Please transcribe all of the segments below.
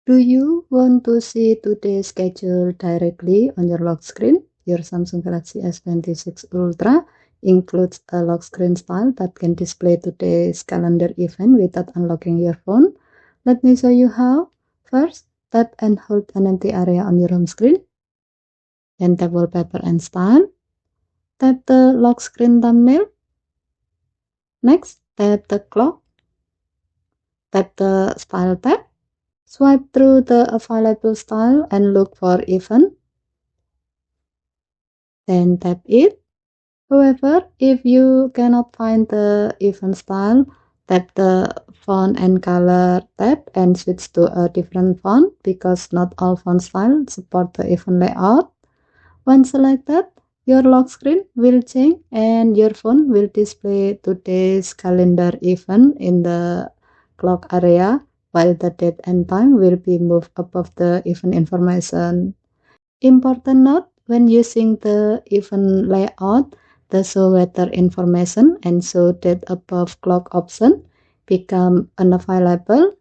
Do you want to see today's schedule directly on your lock screen? Your Samsung Galaxy S26 Ultra includes a lock screen style that can display today's calendar event without unlocking your phone. Let me show you how. First, tap and hold an empty area on your home screen. Then tap Wallpaper and Style. Tap the lock screen thumbnail. Next, tap the clock. Tap the Style tab. Swipe through the available style and look for event. Then tap it. However, if you cannot find the event style, tap the font and color tab and switch to a different font because not all font styles support the event layout. Once selected, your lock screen will change and your phone will display today's calendar event in the clock area, while the date and time will be moved above the event information. Important note, when using the event layout, the show weather information and show date above clock option become unavailable.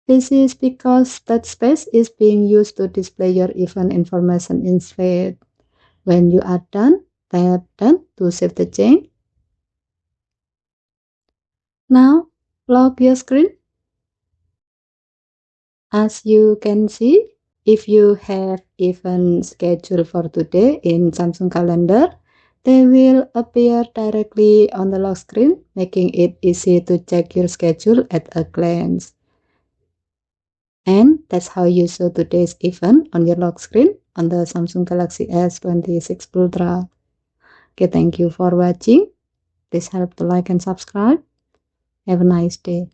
This is because that space is being used to display your event information instead. When you are done, tap Done to save the change. Now, lock your screen. As you can see, if you have event scheduled for today in Samsung Calendar, they will appear directly on the lock screen, making it easy to check your schedule at a glance. And that's how you show today's event on your lock screen on the Samsung Galaxy S26 Ultra. Okay, thank you for watching. Please help to like and subscribe. Have a nice day.